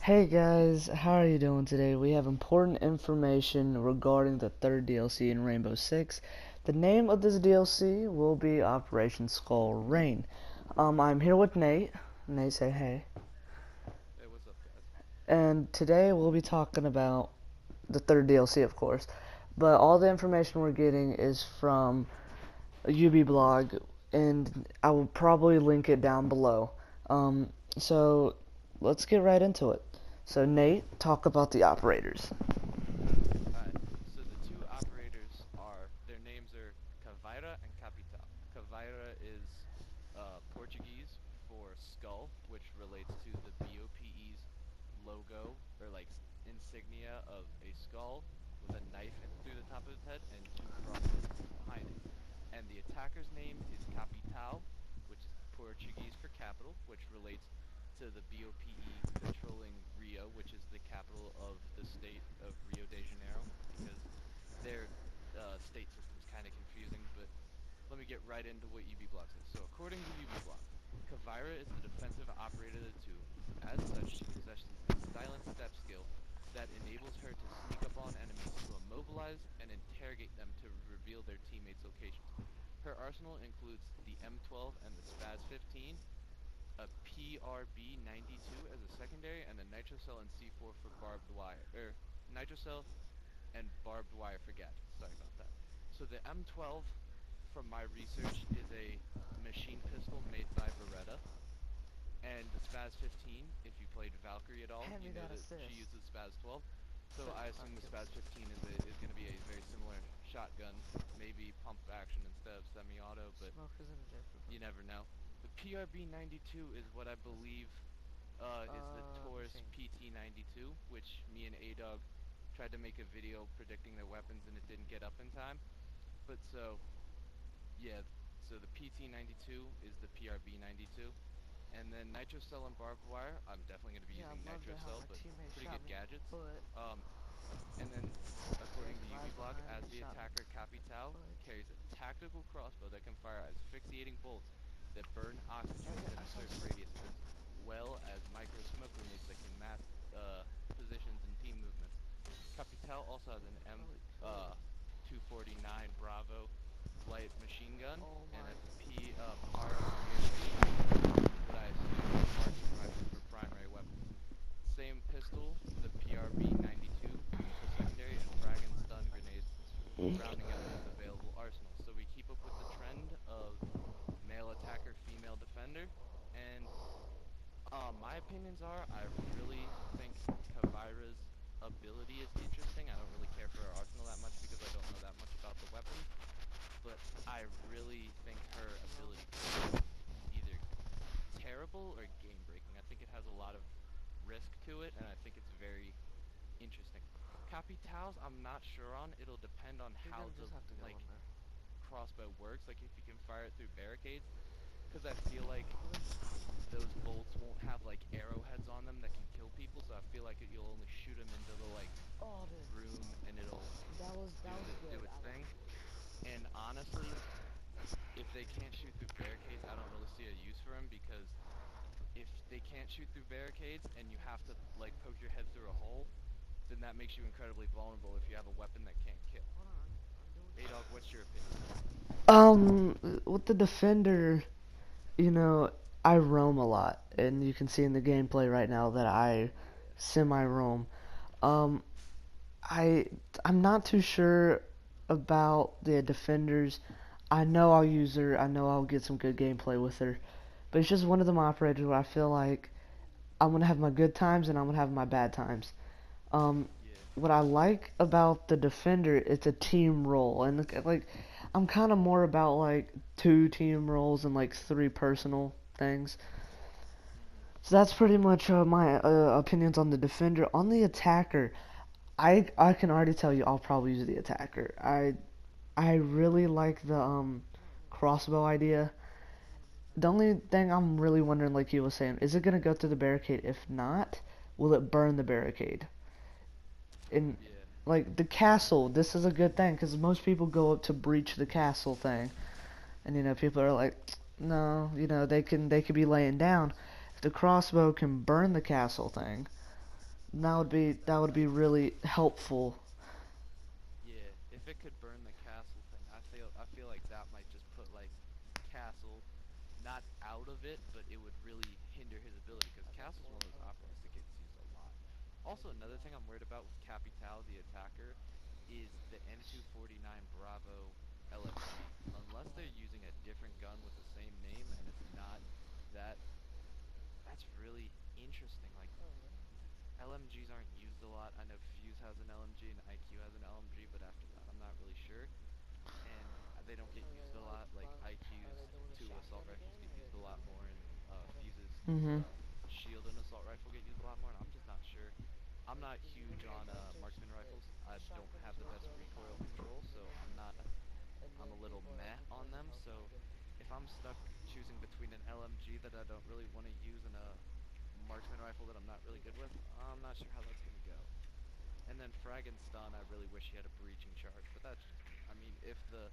Hey guys, how are you doing today? We have important information regarding the third DLC in Rainbow Six. The name of this DLC will be Operation Skull Rain. I'm here with Nate. Nate, say hey. Hey, what's up, guys? And today we'll be talking about the third DLC, of course. But all the information we're getting is from a UB blog, and I will probably link it down below. So let's get right into it. So Nate, talk about the operators. Alright, so the two operators their names are Caveira and Capital. Caveira is Portuguese for skull, which relates to the BOPE's logo, or like insignia of a skull with a knife through the top of its head and two crosses behind it. And the attacker's name is Capital, which is Portuguese for capital, which relates to the BOPE controlling Rio, which is the capital of the state of Rio de Janeiro, because their state system's kind of confusing, but let me get right into what UB Block says. So according to UB Block, Kavira is the defensive operator of the two. As such, she possesses a silent step skill that enables her to sneak up on enemies to immobilize and interrogate them to reveal their teammates' locations. Her arsenal includes the M12 and the Spaz 15, a PRB-92 as a secondary, and a nitrocell and C4 for barbed wire, nitrocell and barbed wire for gadgets. Sorry about that. So the M12, from my research, is a machine pistol made by Beretta, and the Spaz 15, if you played Valkyrie at all, Hand you me know that that she assist. uses Spaz 12. So Six I assume the kills. Spaz 15 is going to be a very similar shotgun, maybe pump action instead of semi-auto, but Smoke is an injector. you never know. The PRB-92 is what I believe is the Taurus Machine. PT-92, which me and A-Dog tried to make a video predicting their weapons and it didn't get up in time. But yeah, so the PT-92 is the PRB-92. And then Nitrocell and Barbed Wire, I'm definitely going to be Yeah, using I loved it how Nitrocell, my but teammate pretty shot good me in the gadgets. foot. And then, He according was to right UB Block, behind as me, the shot me in attacker the Capital foot. carries a tactical crossbow that can fire asphyxiating bolts that burn oxygen within I a saw certain some. radius, as well as micro smoke grenades that can mask positions and team movements. Capital also has an Holy cool. 249 Bravo light machine gun Oh and my. a Para Premier laser, which is what I assume is a marksman rifle for primary weapons. Same pistol, the PRB-92 for secondary, and frag and stun grenades rounding out his available arsenal. So we keep up with the trend of male attacker, female defender, and my opinions are I really think Kavira's ability is interesting. I don't really care for her arsenal that much because I don't know that much about the weapons, but I really think her ability could be either terrible or game breaking. I think it has a lot of risk to it, and I think it's very interesting. Capitals, I'm not sure on. It'll depend on You're how gonna the just have to go like in there. crossbow works. Like if you can fire it through barricades, because I feel like those bolts won't have like arrowheads on them that can kill people. So I feel like you'll only shoot them into the like Oh, dude. room, and it'll That was do good. its I like thing. it. And honestly, if they can't shoot through barricades, I don't really see a use for them because if they can't shoot through barricades and you have to like poke your head through a hole, then that makes you incredibly vulnerable if you have a weapon that can't kill. Hold on. I'm doing A-Dog, what's your opinion? With the defender, you know, I roam a lot, and you can see in the gameplay right now that I Yeah. semi-roam. Um, I I'm not too sure about the defenders. I know I'll use her. I know I'll get some good gameplay with her, but it's just one of them operators where I feel like I'm gonna have my good times and I'm gonna have my bad times. Um, Yeah. what I like about the defender, it's a team role, and like I'm kind of more about like two team roles and like three personal things. Mhm. So that's pretty much my opinions on the defender. On the attacker, I can already tell you I'll probably use the attacker. I really like the crossbow idea. The only thing I'm really wondering, like he was saying, is it gonna go through the barricade? If not, will it burn the barricade? In Yeah. like the castle, this is a good thing because most people go up to breach the castle thing, and people are like, no, they could be laying down. If the crossbow can burn the castle thing, That that would be that really helpful. Yeah, if it could burn the castle thing, I feel like that might just put like castle not out of it, but it would really hinder his ability because castle's one of those operators that gets used a lot. Also, another thing I'm worried about with Capital, the attacker, is the M249 Bravo LMG. Unless they're using a different gun with the same name and it's not that, that's really interesting. Like LMGs aren't used a lot. I know Fuse has an LMG and IQ has an LMG, but after that, I'm not really sure. And they don't get used a lot. Like IQ's two assault rifles get used a lot more, and Fuse's Mhm. shield and assault rifle get used a lot more. And I'm just not sure. I'm not huge on marksman rifles. I don't have the best recoil control, so I'm a little meh on them. So if I'm stuck choosing between an LMG that I don't really want to use and a marksman rifle that I'm not really good with, I'm not sure how that's gonna go. And then frag and stun, I really wish he had a breaching charge, but that's just me. I mean, if the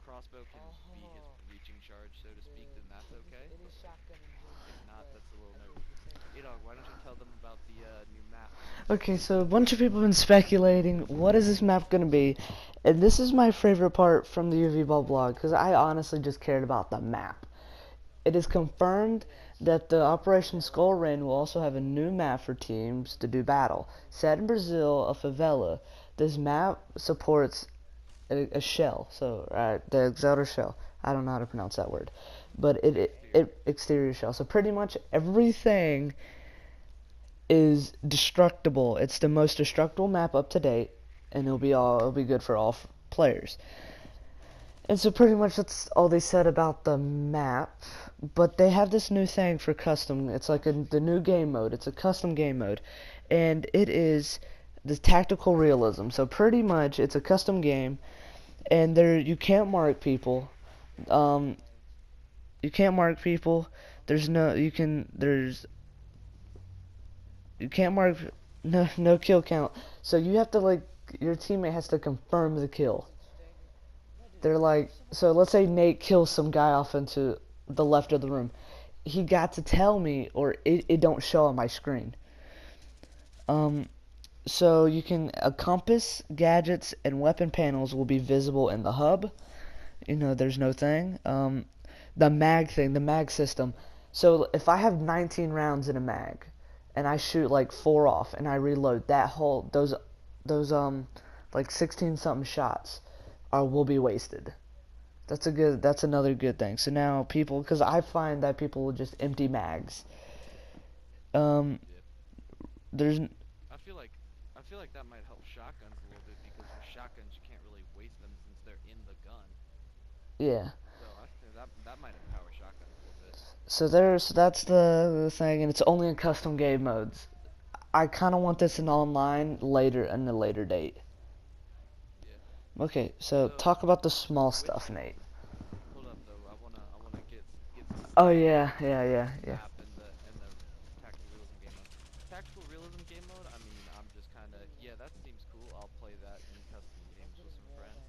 crossbow can be his breaching charge, so to speak, then that's okay. But like, if not, that's a little nervy. Adog, why don't you tell them about the new map? Okay, so a bunch of people have been speculating, what is this map going to be? And this is my favorite part from the UV Ball blog, because I honestly just cared about the map. It is confirmed that the Operation Skull Rain will also have a new map for teams to do battle. Set in Brazil, a favela, this map supports a shell, so the exotic shell. I don't know how to pronounce that word, but Exterior. exterior shell. So pretty much everything is destructible. It's the most destructible map up to date, and it'll be good for all players. And so pretty much that's all they said about the map. But they have this new thing for custom. It's like the new game mode. It's a custom game mode, and it is the tactical realism. So pretty much it's a custom game, and there you can't mark people. Um, you can't mark people. There's no you can't mark no kill count. So you have to like your teammate has to confirm the kill. They're like so let's say Nate kills some guy off into the left of the room. He got to tell me or it don't show on my screen. Um so you can a compass, gadgets, and weapon panels will be visible in the hub. You know, there's no thing. The mag thing, the mag system. So if I have 19 rounds in a mag, and I shoot like 4 off, and I reload that whole those like 16 something shots are will be wasted. That's another good thing. So now people, because I find that people will just empty mags. Um, Yeah. there's I feel like I feel like that might help shotguns a little bit because with shotguns you can't really waste them since they're in the gun. yeah. So I think that might empower shotguns a little bit. That's the thing, and it's only in custom game modes. I kind of want this in online later in the later date. Yeah. Okay, so So talk about the small with stuff, Nate. hold up though, I wanna get some Oh stuff about yeah, the yeah, yeah, yeah. map and the tactical realism game mode. Tactical realism game mode, I mean, I'm just kind of yeah, that seems cool. I'll play that in custom games with some friends,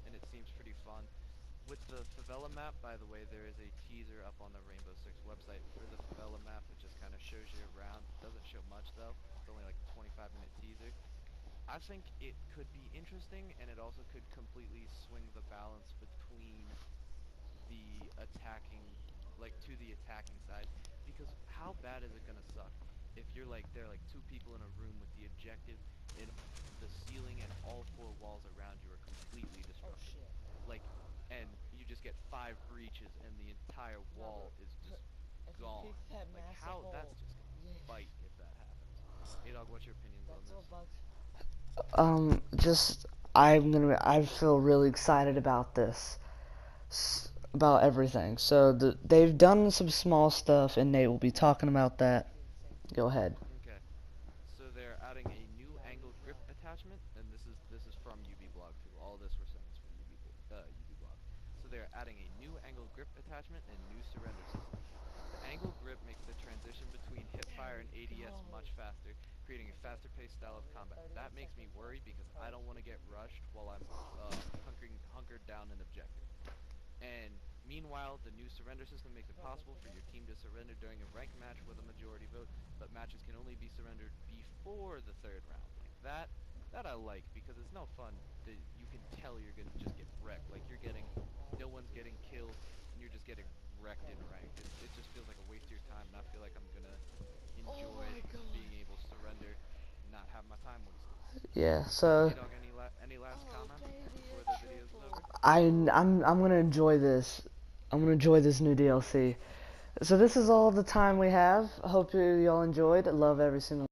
and it seems pretty fun. With the favela map, by the way, there is a teaser up on the Rainbow Six website for the favela map. It just kind of shows you around. Doesn't show much though. It's only like a 25-minute teaser. I think it could be interesting, and it also could completely swing the balance between the attacking, like to the attacking side, because how bad is it gonna suck if you're like there are like two people in a room with the objective and the ceiling and all four walls around you are completely destructible, like, and you just get 5 breaches and the entire wall is just gone. Like how that's just gonna bite if that happens. Adog, what's your opinions on this? Just I feel really excited about this, about everything. So they've done some small stuff, and Nate will be talking about that. Go ahead. Okay. So they're adding a new angled grip attachment, and this is from UB blog too. All this we're saying is from UB blog. So they're adding a new angled grip attachment and new surrender system. The angled grip makes the transition between hipfire and ADS much faster, creating a faster paced style of combat. That makes me worry because I don't want to get rushed while I'm hunkered down an objective. And Meanwhile, the new surrender system makes it possible for your team to surrender during a ranked match with a majority vote, but matches can only be surrendered before the third round. Like that I like because it's no fun that you can tell you're gonna just get wrecked. Like you're getting, no one's getting killed, and you're just getting wrecked in ranked. It just feels like a waste of your time, and I feel like I'm gonna Oh enjoy my god. being able to surrender, and not have my time wasted. Yeah, so A-Dog, any last comments before the video is over? I'm gonna enjoy this. I'm gonna enjoy this new DLC. So this is all the time we have. I hope you all enjoyed. I love every single